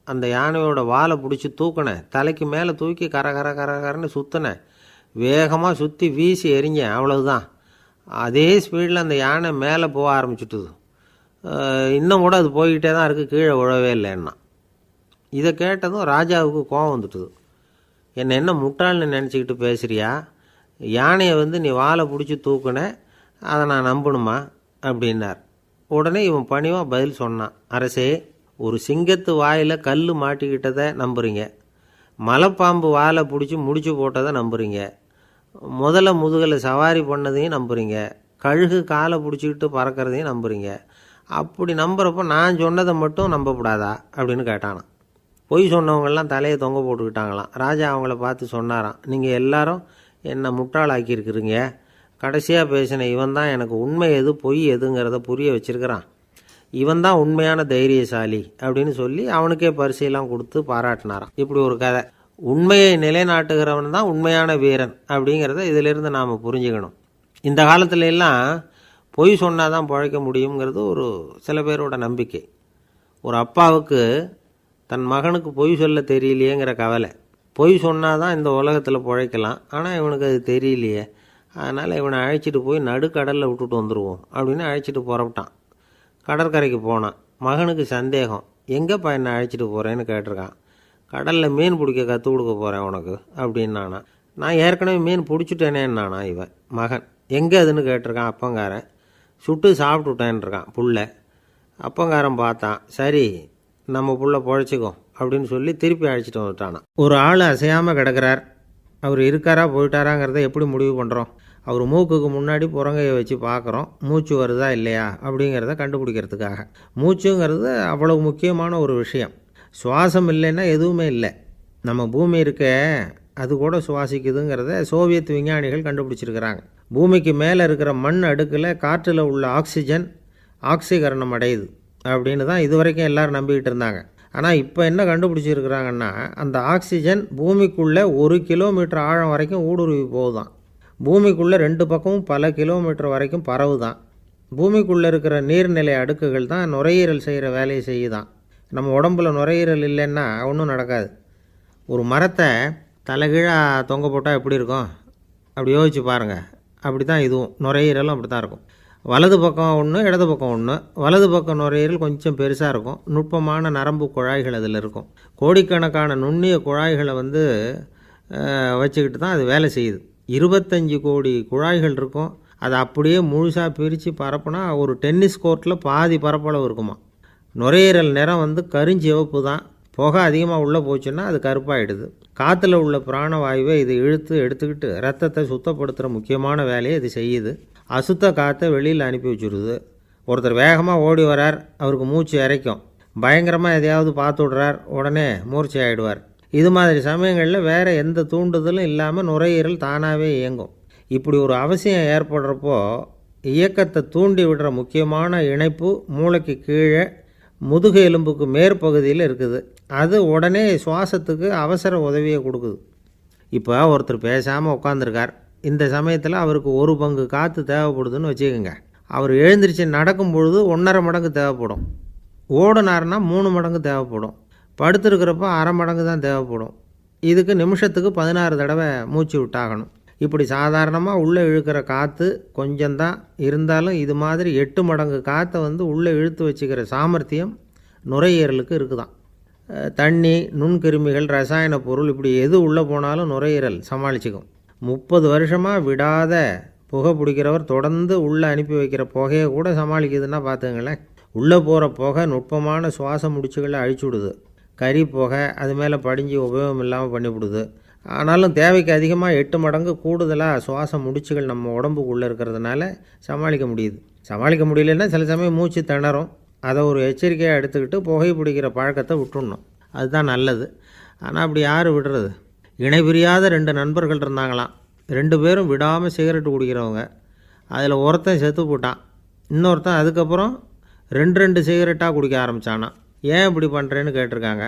அந்த யானையோட வாலை பிடிச்சி தூக்கினேன். தலைக்கு மேலே தூக்கி கரன்னு சுற்றினேன். வேகமாக சுற்றி வீசி எறிஞ்சேன். அவ்வளவுதான். அதே ஸ்பீடில் அந்த யானை மேலே போக ஆரம்பிச்சுட்டுது. இன்னும் கூட அது போய்கிட்டே தான் இருக்குது, கீழே விழவே இல்லைன்னா. இதை கேட்டதும் ராஜாவுக்கு கோபம் வந்துட்டுது. என்னை என்ன முட்டாள்னு நினச்சிக்கிட்டு பேசுகிறியா? யானையை நீ வாலை பிடிச்சி தூக்குன, அதை நான் நம்பணுமா அப்படின்னார். உடனே இவன் பணிவாக பதில் சொன்னான், அரசே, ஒரு சிங்கத்து வாயில் கல் மாட்டிக்கிட்டதை நம்புறீங்க, மலைப்பாம்பு வாலை பிடிச்சி முடிச்சு போட்டதை நம்புறீங்க, முதல்ல முதுகலை சவாரி பண்ணதையும் நம்புறீங்க, கழுகு காலை பிடிச்சிக்கிட்டு பறக்கிறதையும் நம்புறீங்க. அப்படி நம்புறப்போ நான் சொன்னதை மட்டும் நம்பக்கூடாதா அப்படின்னு கேட்டானான். பொய் சொன்னவங்கெல்லாம் தலையை தொங்க போட்டுக்கிட்டாங்களாம். ராஜா அவங்கள பார்த்து சொன்னாராம், நீங்கள் எல்லாரும் என்னை முட்டாளாக்கியிருக்கிறீங்க. கடைசியாக பேசின இவன் தான் எனக்கு உண்மை எது பொய் எதுங்கிறத புரிய வச்சிருக்கிறான். இவன் தான் உண்மையான தைரியசாலி அப்படின்னு சொல்லி அவனுக்கே பரிசையெல்லாம் கொடுத்து பாராட்டினாராம். இப்படி ஒரு கதை. உண்மையை நிலைநாட்டுகிறவன் தான் உண்மையான வீரன் அப்படிங்கிறத இதிலிருந்து நாம் புரிஞ்சுக்கணும். இந்த காலத்துல எல்லாம் பொய் சொன்னால் தான் பிழைக்க முடியுங்கிறது ஒரு சில பேரோட நம்பிக்கை. ஒரு அப்பாவுக்கு தன் மகனுக்கு பொய் சொல்ல தெரியலையேங்கிற கவலை. பொய் சொன்னால் தான் இந்த உலகத்தில் பிழைக்கலாம், ஆனால் இவனுக்கு அது தெரியலையே, அதனால் இவனை அழைச்சிட்டு போய் நடுக்கடலில் விட்டுட்டு வந்துடுவோம் அப்படின்னு அழைச்சிட்டு புறப்பட்டான். கடற்கரைக்கு போனான். மகனுக்கு சந்தேகம், எங்கேப்பா என்னை அழைச்சிட்டு போகிறேன்னு கேட்டிருக்கான். கடலில் மீன் பிடிக்க கற்றுக் கொடுக்க போகிறேன் உனக்கு அப்படின்னானா. நான் ஏற்கனவே மீன் பிடிச்சிட்டேனேன்னானா இவன் மகன். எங்கே அதுன்னு கேட்டிருக்கான் அப்பங்காரன். சுட்டு சாப்பிட்டுட்டேன்ருக்கான் புள்ள. அப்பங்காரன் பார்த்தான், சரி நம்ம புள்ள பொழைச்சிக்கோ அப்படின்னு சொல்லி திருப்பி அழைச்சிட்டு வந்துட்டானா. ஒரு ஆள் அசையாமல் கிடக்கிறார். அவர் இருக்காரா போயிட்டாராங்கிறத எப்படி முடிவு பண்ணுறோம்? அவர் மூக்குக்கு முன்னாடி புறங்கையை வச்சு பார்க்குறோம், மூச்சு வருதா இல்லையா அப்படிங்கிறத கண்டுபிடிக்கிறதுக்காக. மூச்சுங்கிறது அவ்வளவு முக்கியமான ஒரு விஷயம். சுவாசம் இல்லைன்னா எதுவுமே இல்லை. நம்ம பூமி இருக்க அது கூட சுவாசிக்குதுங்கிறத சோவியத் விஞ்ஞானிகள் கண்டுபிடிச்சிருக்கிறாங்க. பூமிக்கு மேலே இருக்கிற மண் அடுக்கில் காற்றில் உள்ள ஆக்சிஜன் ஆக்சிகரணம் அடையுது அப்படின்னு தான் இதுவரைக்கும் எல்லோரும் நம்பிக்கிட்டு இருந்தாங்க. ஆனால் இப்போ என்ன கண்டுபிடிச்சிருக்கிறாங்கன்னா, அந்த ஆக்சிஜன் பூமிக்குள்ளே 1 கிலோமீட்டர் ஆழம் வரைக்கும் ஊடுருவி போகுதான். பூமிக்குள்ளே 2 பக்கமும் பல கிலோமீட்டர் வரைக்கும் பரவுதான். பூமிக்குள்ளே இருக்கிற நீர்நிலை அடுக்குகள் தான் நுரையீரல் செய்கிற வேலையை செய்யுதான். நம்ம உடம்புல நுரையீரல் இல்லைன்னா ஒன்றும் நடக்காது. ஒரு மரத்தை தலைகீழாக தொங்க போட்டால் எப்படி இருக்கும்? அப்படி யோசிச்சு பாருங்கள். அப்படி தான் இதுவும், நுரையீரலும் அப்படி தான் இருக்கும். வலது பக்கம் ஒன்று, இடது பக்கம் ஒன்று. வலது பக்கம் நுரையீரல் கொஞ்சம் பெருசாக இருக்கும். நுட்பமான நரம்பு குழாய்கள் அதில் இருக்கும். கோடிக்கணக்கான நுண்ணிய குழாய்களை வச்சுக்கிட்டு தான் அது வேலை செய்யுது. 25 கோடி குழாய்கள் இருக்கும். அதை அப்படியே முழுசாக பிரித்து பரப்புனா ஒரு டென்னிஸ் கோர்ட்டில் பாதி பரப்பளவு இருக்குமா. நுரையீரல் நிறம் கருஞ்சிவப்பு தான். புகை அதிகமாக உள்ளே போச்சுன்னா அது கருப்பாயிடுது. காற்றுல உள்ள பிராணவாயுவை இது இழுத்து எடுத்துக்கிட்டு ரத்தத்தை சுத்தப்படுத்துகிற முக்கியமான வேலையை இது செய்யுது. அசுத்த காற்றை வெளியில் அனுப்பி வச்சுருது. ஒருத்தர் வேகமாக ஓடி வரார், அவருக்கு மூச்சு இறைக்கும். பயங்கரமாக எதையாவது பார்த்து விடுறார், உடனே மூர்ச்சை ஆகிடுவார். இது மாதிரி சமயங்களில் வேறு எந்த தூண்டுதலும் இல்லாமல் நுரையீரல் தானாகவே இயங்கும். இப்படி ஒரு அவசியம் ஏற்படுறப்போ இயக்கத்தை தூண்டி விடுற முக்கியமான இணைப்பு மூளைக்கு கீழே முதுகு எலும்புக்கு மேற்பகுதியில் இருக்குது. அது உடனே சுவாசத்துக்கு அவசர உதவியை கொடுக்குது. இப்போ ஒருத்தர் பேசாமல் உட்காந்துருக்கார். இந்த சமயத்தில் அவருக்கு 1 பங்கு காற்று தேவைப்படுதுன்னு வச்சுக்கோங்க. அவர் எழுந்திரிச்சு நடக்கும் பொழுது 1.5 மடங்கு தேவைப்படும். ஓடினார்னா 3 மடங்கு தேவைப்படும். படுத்துருக்கிறப்ப 1/2 மடங்கு தான் தேவைப்படும். இதுக்கு நிமிஷத்துக்கு 16 தடவை மூச்சு விட்டாகணும். இப்படி சாதாரணமாக உள்ளே இழுக்கிற காற்று கொஞ்சம்தான் இருந்தாலும் இது மாதிரி 8 மடங்கு காற்றை உள்ளே இழுத்து வச்சுக்கிற சாமர்த்தியம் நுரையீரலுக்கு இருக்குதான். தண்ணி, நுண்கிருமிகள், ரசாயன பொருள் இப்படி எது உள்ளே போனாலும் நுரையீரல் சமாளிச்சுக்கும். 30 வருஷமாக விடாத புகை பிடிக்கிறவர் தொடர்ந்து உள்ளே அனுப்பி வைக்கிற புகையை கூட சமாளிக்குதுன்னா பார்த்துங்களேன். உள்ளே போகிற புகை நுட்பமான சுவாச முடிச்சுகளை அழிச்சு விடுது. கறி புகை அது மேலே படிஞ்சு உபயோகம் இல்லாமல் பண்ணிவிடுது. ஆனாலும் தேவைக்கு அதிகமாக 8 மடங்கு கூடுதலாக சுவாச முடிச்சுகள் நம்ம உடம்புக்குள்ளே இருக்கிறதுனால சமாளிக்க முடியுது. சமாளிக்க முடியலன்னா சில சமயம் மூச்சு திணறும். அதை ஒரு எச்சரிக்கையாக எடுத்துக்கிட்டு புகை பிடிக்கிற பழக்கத்தை விட்டுடணும். அதுதான் நல்லது. ஆனால் அப்படி யார் விடுறது? இணை பிரியாத 2 நண்பர்கள் இருந்தாங்களாம். 2 பேரும் விடாமல் சிகரெட்டு குடிக்கிறவங்க. அதில் ஒருத்தன் செத்து போட்டான். இன்னொருத்தன் அதுக்கப்புறம் 2 சிகரெட்டாக குடிக்க ஆரம்பித்தானான். ஏன் இப்படி பண்ணுறேன்னு கேட்டிருக்காங்க.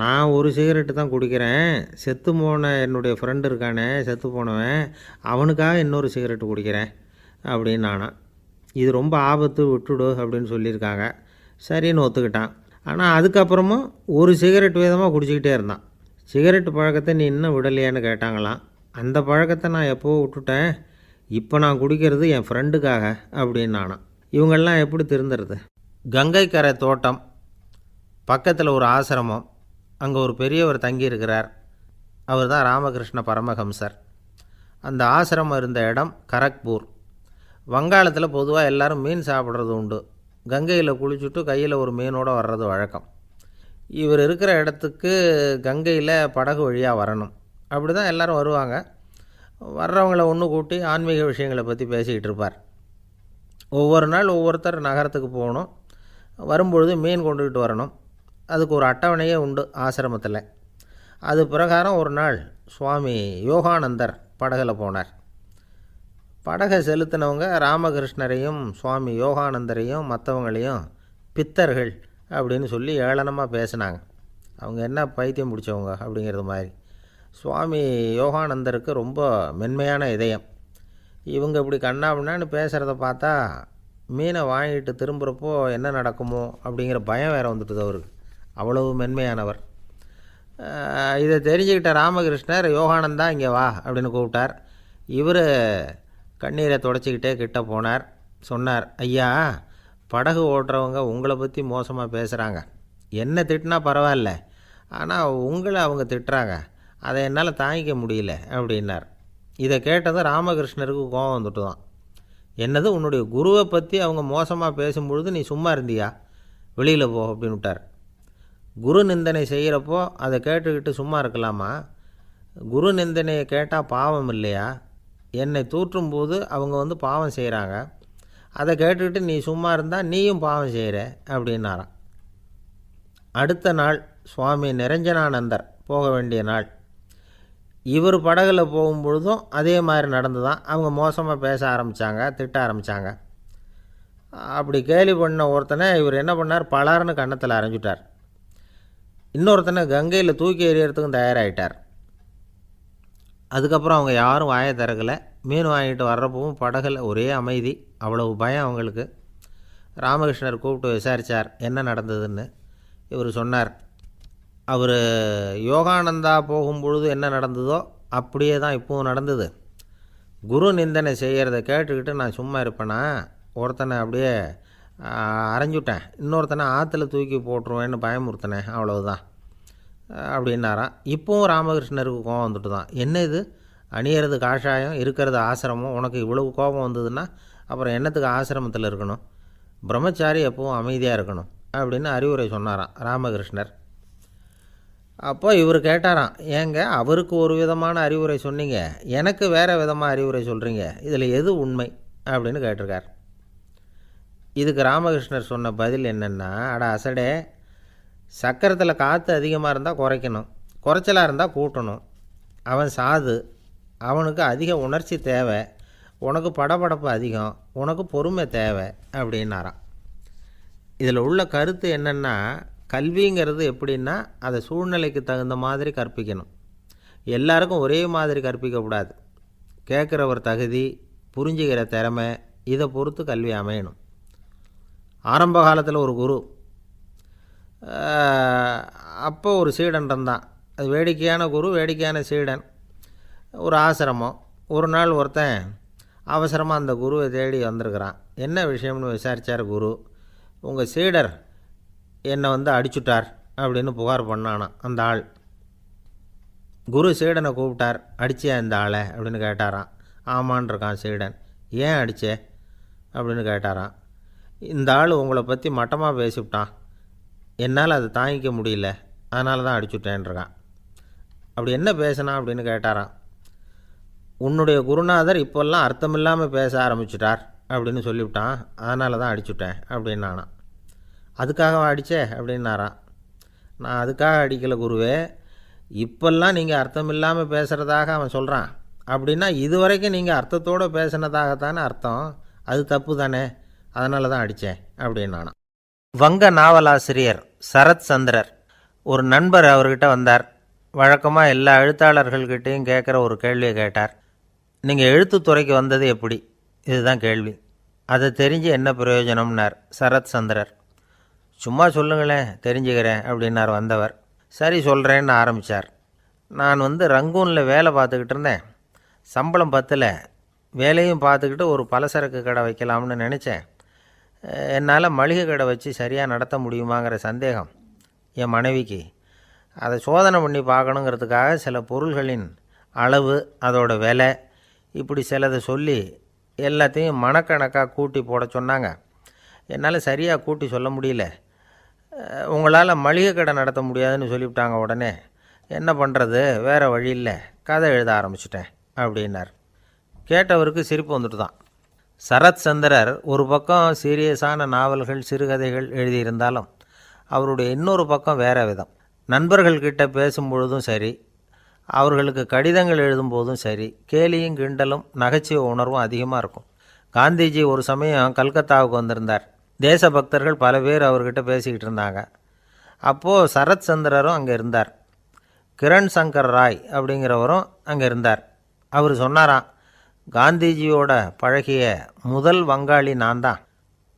நான் 1 சிகரெட்டு தான் குடிக்கிறேன், செத்து போன என்னுடைய ஃப்ரெண்டு இருக்கானே செத்து போனவன், அவனுக்காக இன்னொரு சிகரெட்டு குடிக்கிறேன் அப்படின்னு நானா. இது ரொம்ப ஆபத்து, விட்டுடு அப்படின்னு சொல்லியிருக்காங்க. சரின்னு ஒத்துக்கிட்டான். ஆனால் அதுக்கப்புறமும் 1 சிகரெட் வீதமாக குடிச்சிக்கிட்டே இருந்தான். சிகரெட்டு பழக்கத்தை நீ இன்னும் விடலையான்னு கேட்டாங்களாம். அந்த பழக்கத்தை நான் எப்போவோ விட்டுட்டேன், இப்போ நான் குடிக்கிறது என் ஃப்ரெண்டுக்காக அப்படின்னு நானா. இவங்கெல்லாம் எப்படி திருந்துறது? கங்கை கரை தோட்டம் பக்கத்தில் ஒரு ஆசிரமம். அங்கே ஒரு பெரியவர் தங்கியிருக்கிறார். அவர் தான் ராமகிருஷ்ண பரமஹம்சர். அந்த ஆசிரமம் இருந்த இடம் கரக்பூர். வங்காளத்தில் பொதுவாக எல்லோரும் மீன் சாப்பிட்றது உண்டு. கங்கையில் குளிச்சுட்டு கையில் ஒரு மீனோடு வர்றது வழக்கம். இவர் இருக்கிற இடத்துக்கு கங்கையில் படகு வழியாக வரணும். அப்படி தான் எல்லோரும் வருவாங்க. வர்றவங்கள ஒன்று கூட்டி ஆன்மீக விஷயங்களை பற்றி பேசிக்கிட்டு இருப்பார். ஒவ்வொரு நாள் ஒவ்வொருத்தர் நகரத்துக்கு போகணும். வரும்பொழுது மீன் கொண்டுக்கிட்டு வரணும். அதுக்கு ஒரு அட்டவணையே உண்டு ஆசிரமத்தில். அது பிரகாரம் ஒரு நாள் சுவாமி யோகானந்தர் படகில் போனார். படகை செலுத்தினவங்க ராமகிருஷ்ணரையும் சுவாமி யோகானந்தரையும் மற்றவங்களையும் பித்தர்கள் அப்படின்னு சொல்லி ஏளனமாக பேசினாங்க. அவங்க என்ன பைத்தியம் பிடிச்சவங்க அப்படிங்கிறது மாதிரி. சுவாமி யோகானந்தருக்கு ரொம்ப மென்மையான இதயம். இவங்க இப்படி கண்ணாபின்னான்னு பேசுகிறத பார்த்தா மீனை வாங்கிட்டு திரும்புகிறப்போ என்ன நடக்குமோ அப்படிங்கிற பயம் வேறு வந்துட்டுது அவருக்கு. அவ்வளவு மென்மையானவர். இதை தெரிஞ்சுக்கிட்ட ராமகிருஷ்ணர் யோகானந்தா இங்கே வா அப்படின்னு கூப்பிட்டார். இவர் கண்ணீரை தொடச்சிக்கிட்டே கிட்ட போனார். சொன்னார், ஐயா, படகு ஓட்டுறவங்க உங்களை பற்றி மோசமாக பேசுகிறாங்க. என்ன திட்டினா பரவாயில்ல, ஆனால் உங்களை அவங்க திட்டுறாங்க, அதை என்னால் தாங்கிக்க முடியல அப்படின்னார். இதை கேட்டதும் ராமகிருஷ்ணருக்கு கோபம் வந்துட்டு தான். என்னது, உன்னுடைய குருவை பற்றி அவங்க மோசமாக பேசும்பொழுது நீ சும்மா இருந்தியா? வெளியில் போ அப்படின்னு விட்டார். குரு நிந்தனை செய்கிறப்போ அதை கேட்டுக்கிட்டு சும்மா இருக்கலாமா? குரு நிந்தனையை கேட்டால் பாவம் இல்லையா? என்னை தூற்றும்போது அவங்க பாவம் செய்கிறாங்க, அதை கேட்டுக்கிட்டு நீ சும்மா இருந்தால் நீயும் பாவம் செய்கிற அப்படின்னாராம். அடுத்த நாள் சுவாமி நிரஞ்சனானந்தர் போக வேண்டிய நாள். இவர் படகுல போகும்பொழுதும் அதே மாதிரி நடந்து தான். அவங்க மோசமாக பேச ஆரம்பித்தாங்க, திட்ட ஆரம்பித்தாங்க. அப்படி கேலி பண்ண ஒருத்தனை இவர் என்ன பண்ணார், பலார்னு கன்னத்தில் அரைஞ்சிட்டார். இன்னொருத்தனை கங்கையில் தூக்கி எறியறதுக்கும் தயாராகிட்டார். அதுக்கப்புறம் அவங்க யாரும் வாயை திறக்கலை. மீன் வாங்கிட்டு வர்றப்பவும் படகுல ஒரே அமைதி. அவ்வளவு பயம் அவங்களுக்கு. ராமகிருஷ்ணர் கூப்பிட்டு விசாரித்தார் என்ன நடந்ததுன்னு. இவர் சொன்னார், அவர் யோகானந்தா போகும்பொழுது என்ன நடந்ததோ அப்படியே தான் இப்போவும் நடந்தது. குரு நிந்தனை செய்கிறத கேட்டுக்கிட்டு நான் சும்மா இருப்பேனா? ஒருத்தனை அப்படியே அரைஞ்சுட்டேன், இன்னொருத்தனை ஆற்றுல தூக்கி போட்டுருவேன்னு பயமுறுத்தினேன், அவ்வளவுதான் அப்படின்னாராம். இப்போவும் ராமகிருஷ்ணருக்கு கோபம் வந்துட்டு தான். என்ன இது, அணியறது காஷாயம், இருக்கிறது ஆசிரமம், உனக்கு இவ்வளவு கோபம் வந்ததுன்னா அப்புறம் என்னத்துக்கு ஆசிரமத்தில் இருக்கணும்? பிரம்மச்சாரி எப்பவும் அமைதியாக இருக்கணும் அப்படின்னு அறிவுரை சொன்னாராம் ராமகிருஷ்ணர். அப்போ இவர் கேட்டாராம், ஏங்க அவருக்கு ஒரு விதமான அறிவுரை சொன்னீங்க, எனக்கு வேறு விதமாக அறிவுரை சொல்கிறீங்க, இதில் எது உண்மை அப்படின்னு கேட்டிருக்கார். இதுக்கு ராமகிருஷ்ணர் சொன்ன பதில் என்னென்னா, அட அசடே, சக்கரத்தில் காற்று அதிகமாக இருந்தால் குறைக்கணும், குறைச்சலாக இருந்தால் கூட்டணும். அவன் சாது, அவனுக்கு அதிக உணர்ச்சி தேவை, உனக்கு படபடப்பு அதிகம், உனக்கு பொறுமை தேவை அப்படின்னாராம். இதில் உள்ள கருத்து என்னென்னா, கல்விங்கிறது எப்படின்னா அதை சூழ்நிலைக்கு தகுந்த மாதிரி கற்பிக்கணும். எல்லாருக்கும் ஒரே மாதிரி கற்பிக்கக்கூடாது. கேட்குறவர் தகுதி, புரிஞ்சுக்கிற திறமை, இதை பொறுத்து கல்வி அமையணும். ஆரம்ப காலத்தில் ஒரு குரு, அப்போ ஒரு சீடன் இருந்தான். அது வேடிக்கையான குரு, வேடிக்கையான சீடன். ஒரு ஆசிரமம். ஒரு நாள் ஒருத்தன் அவசரமாக அந்த குருவை தேடி வந்திருக்கிறான். என்ன விஷயம்னு விசாரித்தார் குரு. உங்கள் சீடர் என்னை அடிச்சுட்டார் அப்படின்னு புகார் பண்ணானான் அந்த ஆள். குரு சீடனை கூப்பிட்டார். அடிச்சியா இந்த ஆளை அப்படின்னு கேட்டாரான். ஆமான் இருக்கான் சீடன். ஏன் அடித்தே அப்படின்னு கேட்டாரான். இந்த ஆள் உங்களை பற்றி மட்டமாக பேசிவிட்டான், என்னால் அதை தாங்கிக்க முடியல, அதனால தான் அடிச்சுட்டேன்ருக்கான். அப்படி என்ன பேசினான் அப்படின்னு கேட்டாரான். உன்னுடைய குருநாதர் இப்போல்லாம் அர்த்தமில்லாமல் பேச ஆரம்பிச்சிட்டார் அப்படின்னு சொல்லிவிட்டான், அதனால தான் அடிச்சுட்டேன் அப்படின்னானா. அதுக்காக அடித்தே அப்படின்னாரான். நான் அதுக்காக அடிக்கலை குருவே, இப்போல்லாம் நீங்கள் அர்த்தமில்லாமல் பேசுகிறதாக அவன் சொல்கிறான், அப்படின்னா இதுவரைக்கும் நீங்கள் அர்த்தத்தோடு பேசினதாகத்தானே அர்த்தம், அது தப்பு தானே, அதனால தான் அடித்தேன் அப்படின்னானா. வங்க நாவலாசிரியர் சரத் சந்திரர் ஒரு நண்பர் அவர்கிட்ட வந்தார். வழக்கமாக எல்லா எழுத்தாளர்கள்கிட்டையும் கேட்குற ஒரு கேள்வியை கேட்டார். நீங்கள் எழுத்துத்துறைக்கு வந்தது எப்படி? இதுதான் கேள்வி. அதை தெரிஞ்சு என்ன பிரயோஜனம்னார் சரத் சந்திரர். சும்மா சொல்லுங்களேன், தெரிஞ்சுக்கிறேன் அப்படின்னார் வந்தவர். சரி சொல்கிறேன்னு ஆரம்பித்தார். நான் ரங்கூனில் வேலை பார்த்துக்கிட்டு இருந்தேன். சம்பளம் பத்தலை. வேலையும் பார்த்துக்கிட்டு ஒரு பலசரக்கு கடை வைக்கலாம்னு நினச்சேன். என்னால் மளிகை கடை வச்சு சரியாக நடத்த முடியுமாங்கிற சந்தேகம் என் மனைவிக்கு. அதை சோதனை பண்ணி பார்க்கணுங்கிறதுக்காக சில பொருள்களின் அளவு, அதோட விலை, இப்படி சிலதை சொல்லி எல்லாத்தையும் மனக்கணக்காக கூட்டி போட சொன்னாங்க. என்னால் சரியாக கூட்டி சொல்ல முடியல. உங்களால் மளிகை கடை நடத்த முடியாதுன்னு சொல்லிவிட்டாங்க. உடனே என்ன பண்ணுறது, வேறு வழி இல்லை, கதை எழுத ஆரம்பிச்சிட்டேன் அப்படின்னார். கேட்டவருக்கு சிரிப்பு வந்துட்டு தான். சரத் சந்திரர் ஒரு பக்கம் சீரியஸான நாவல்கள், சிறுகதைகள் எழுதியிருந்தாலும் அவருடைய இன்னொரு பக்கம் வேற விதம். நண்பர்கள்கிட்ட பேசும்பொழுதும் சரி, அவர்களுக்கு கடிதங்கள் எழுதும்போதும் சரி, கேலியும் கிண்டலும் நகைச்சுவை உணர்வும் அதிகமாக இருக்கும். காந்திஜி ஒரு சமயம் கல்கத்தாவுக்கு வந்திருந்தார். தேசபக்தர்கள் பல பேர் அவர்கிட்ட பேசிக்கிட்டு இருந்தாங்க. அப்போது சரத் சந்திரரும் அங்கே இருந்தார். கிரண் சங்கர் ராய் அப்படிங்கிறவரும் அங்கே இருந்தார். அவர் சொன்னாராம், காந்திஜியோட பழகிய முதல் வங்காளி நான் தான்.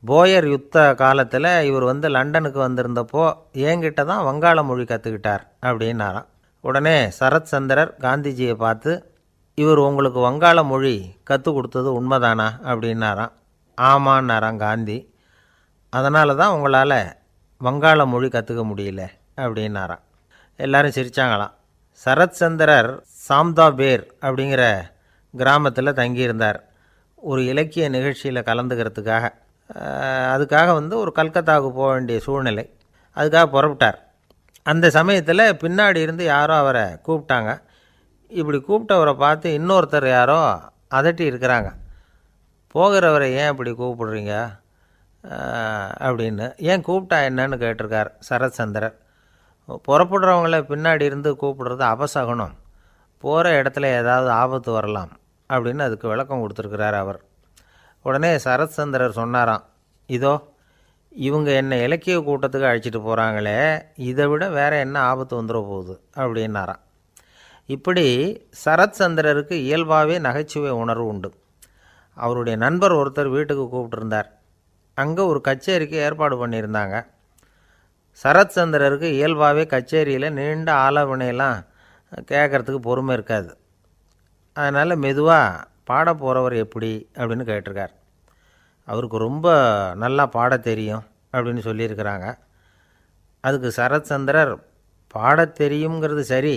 போயர் யுத்த காலத்தில் இவர் லண்டனுக்கு வந்திருந்தப்போ என்கிட்ட தான் வங்காள மொழி கற்றுக்கிட்டார் அப்படின்னாராம். உடனே சரத் சந்திரர் காந்திஜியை பார்த்து, இவர் உங்களுக்கு வங்காள மொழி கற்றுக் கொடுத்தது உண்மைதானா அப்படின்னாராம். ஆமான்னாராம் காந்தி. அதனால தான் உங்களால் வங்காள மொழி கற்றுக்க முடியல அப்படின்னாராம். எல்லாரும் சிரித்தாங்களாம். சரத் சந்திரர் சாம்தாபேர் அப்படிங்கிற கிராமத்தில் தங்கியிருந்தார். ஒரு இலக்கிய நிகழ்ச்சியில் கலந்துக்கிறதுக்காக. அதுக்காக ஒரு கல்கத்தாவுக்கு போக வேண்டிய சூழ்நிலை. அதுக்காக புறப்பட்டார். அந்த சமயத்தில் பின்னாடி இருந்து யாரோ அவரை கூப்பிட்டாங்க. இப்படி கூப்பிட்டவரை பார்த்து இன்னொருத்தர் யாரோ அதட்டி இருக்கிறாங்க. போகிறவரை ஏன் இப்படி கூப்பிடுறீங்க அப்படின்னு. ஏன் கூப்பிட்டா என்னன்னு கேட்டிருக்கார் சரத் சந்திரர். புறப்படுறவங்கள பின்னாடி இருந்து கூப்பிடுறது அபசகுனம், போகிற இடத்துல ஏதாவது ஆபத்து வரலாம் அப்படின்னு அதுக்கு விளக்கம் கொடுத்துருக்கிறார் அவர். உடனே சரத் சந்திரர் சொன்னாராம், இதோ இவங்க என்னை இலக்கிய கூட்டத்துக்கு அழைச்சிட்டு போகிறாங்களே, இதை விட வேறு என்ன ஆபத்து வந்துட போகுது அப்படின்னாராம். இப்படி சரத் சந்திரருக்கு இயல்பாகவே நகைச்சுவை உணர்வு உண்டு. அவருடைய நண்பர் ஒருத்தர் வீட்டுக்கு கூப்பிட்டுருந்தார். அங்கே ஒரு கச்சேரிக்கு ஏற்பாடு பண்ணியிருந்தாங்க. சரத் சந்திரருக்கு இயல்பாகவே கச்சேரியில் நீண்ட ஆலோசனையெல்லாம் கேட்குறதுக்கு பொறுமை இருக்காது. அதனால் மெதுவாக பாட போகிறவர் எப்படி அப்படின்னு கேட்டிருக்கார். அவருக்கு ரொம்ப நல்லா பாட தெரியும் அப்படின்னு சொல்லியிருக்கிறாங்க. அதுக்கு சரத் சந்திரர், பாட தெரியுங்கிறது சரி,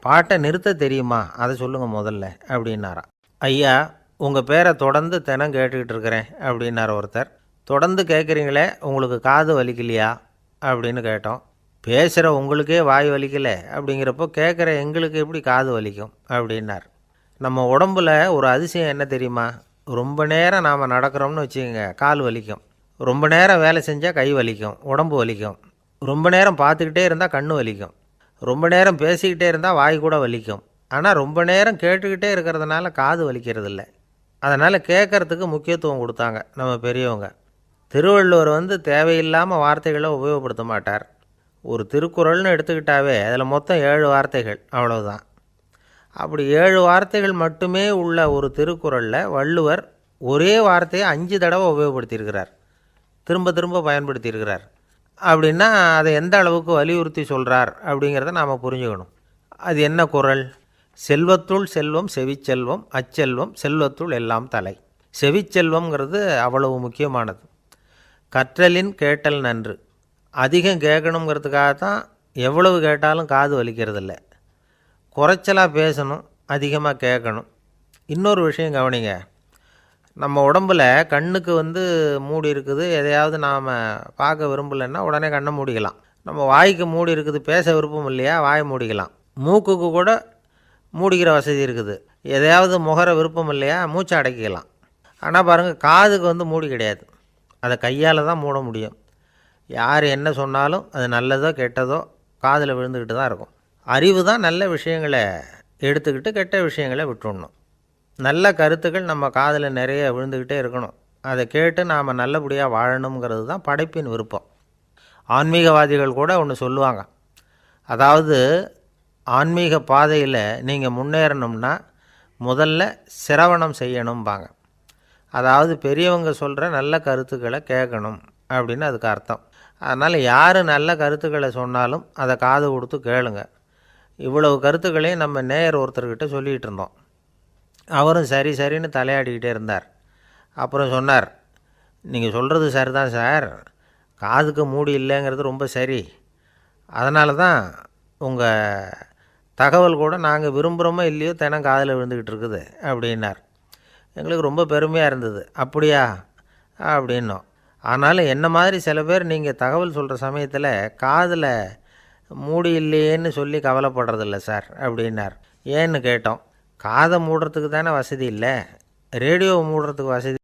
பாட்டை நிறுத்த தெரியுமா அதை சொல்லுங்கள் முதல்ல அப்படின்னாராம். ஐயா, உங்கள் பேரை தொடர்ந்து தினம் கேட்டுக்கிட்டு இருக்கிறேன் அப்படின்னார் ஒருத்தர். தொடர்ந்து கேட்குறீங்களே, உங்களுக்கு காது வலிக்கலையா அப்படின்னு கேட்டோம். பேசுகிற உங்களுக்கே வாய் வலிக்கலை அப்படிங்கிறப்போ கேட்குற எங்களுக்கு எப்படி காது வலிக்கும் அப்படின்னார். நம்ம உடம்பில் ஒரு அதிசயம் என்ன தெரியுமா? ரொம்ப நேரம் நாம் நடக்கிறோம்னு வச்சுக்கோங்க, கால் வலிக்கும். ரொம்ப நேரம் வேலை செஞ்சால் கை வலிக்கும், உடம்பு வலிக்கும். ரொம்ப நேரம் பார்த்துக்கிட்டே இருந்தால் கண்ணு வலிக்கும். ரொம்ப நேரம் பேசிக்கிட்டே இருந்தால் வாய் கூட வலிக்கும். ஆனால் ரொம்ப நேரம் கேட்டுக்கிட்டே இருக்கிறதுனால காது வலிக்கிறது இல்லை. அதனால் கேட்குறதுக்கு முக்கியத்துவம் கொடுத்தாங்க நம்ம பெரியவங்க. திருவள்ளுவர் தேவையில்லாமல் வார்த்தைகளை உபயோகப்படுத்த மாட்டார். ஒரு திருக்குறள்னு எடுத்துக்கிட்டாவே அதில் மொத்தம் 7 வார்த்தைகள், அவ்வளவுதான். அப்படி 7 வார்த்தைகள் மட்டுமே உள்ள ஒரு திருக்குறளில் வள்ளுவர் ஒரே வார்த்தையை 5 தடவை உபயோகப்படுத்தியிருக்கிறார், திரும்ப திரும்ப பயன்படுத்தியிருக்கிறார். அப்படின்னா அதை எந்த அளவுக்கு வலியுறுத்தி சொல்கிறார் அப்படிங்கிறத நாம் புரிஞ்சுக்கணும். அது என்ன குறள்? செல்வத்துள் செல்வம் செவிச்செல்வம், அச்செல்வம் செல்வத்துள் எல்லாம் தலை. செவிச்செல்வம்ங்கிறது அவ்வளவு முக்கியமானது. கற்றலின் கேட்டல் நன்று. அதிகம் கேட்கணுங்கிறதுக்காகத்தான் எவ்வளவு கேட்டாலும் காது வலிக்கிறதில்ல. குறைச்சலாக பேசணும், அதிகமாக கேட்கணும். இன்னொரு விஷயம் கவனிங்க. நம்ம உடம்பில் கண்ணுக்கு மூடி இருக்குது, எதையாவது நாம் பார்க்க விரும்பலைன்னா உடனே கண்ணை மூடிக்கலாம். நம்ம வாய்க்கு மூடி இருக்குது, பேச விருப்பம் இல்லையா, வாயை மூடிக்கலாம். மூக்குக்கு கூட மூடிக்கிற வசதி இருக்குது, எதையாவது முகர விருப்பம் இல்லையா, மூச்சை அடக்கிக்கலாம். ஆனால் பாருங்கள், காதுக்கு மூடி கிடையாது, அதை கையால் தான் மூட முடியும். யார் என்ன சொன்னாலும் அது நல்லதோ கெட்டதோ காதில் விழுந்துக்கிட்டு தான் இருக்கும். அறிவு தான் நல்ல விஷயங்களை எடுத்துக்கிட்டு கெட்ட விஷயங்களை விட்டுடணும். நல்ல கருத்துக்கள் நம்ம காதில் நிறைய விழுந்துக்கிட்டே இருக்கணும். அதை கேட்டு நாம் நல்லபடியாக வாழணுங்கிறது தான் படைப்பின் விருப்பம். ஆன்மீகவாதிகள் கூட ஒன்று சொல்லுவாங்க. அதாவது, ஆன்மீக பாதையில் நீங்கள் முன்னேறணும்னா முதல்ல சிரவணம் செய்யணும்பாங்க. அதாவது பெரியவங்க சொல்கிற நல்ல கருத்துக்களை கேட்கணும் அப்படின்னு அதுக்கு அர்த்தம். அதனால் யார் நல்ல கருத்துக்களை சொன்னாலும் அதை காது கொடுத்து கேளுங்க. இவ்வளவு கருத்துக்களையும் நம்ம நேயர் ஒருத்தர்கிட்ட சொல்லிகிட்டு இருந்தோம். அவரும் சரி சரின்னு தலையாடிக்கிட்டே இருந்தார். அப்புறம் சொன்னார், நீங்கள் சொல்கிறது சரிதான் சார், காதுக்கு மூடி இல்லைங்கிறது ரொம்ப சரி. அதனால தான் உங்கள் தகவல் கூட நாங்கள் விரும்புகிறோமோ இல்லையோ தினம் காதில் விழுந்துக்கிட்டு இருக்குது அப்படின்னார். எங்களுக்கு ரொம்ப பெருமையாக இருந்தது. அப்படியா அப்படின்னோம். ஆனாலும் என்ன மாதிரி சில பேர் நீங்கள் தகவல் சொல்கிற சமயத்தில் காதில் மூடி இல்லையேன்னு சொல்லி கவலைப்படுறதில்ல சார் அப்படின்னார். ஏன்னு கேட்டோம். காதை மூடுறதுக்கு தானே வசதி இல்லை, ரேடியோவை மூடுறதுக்கு வசதி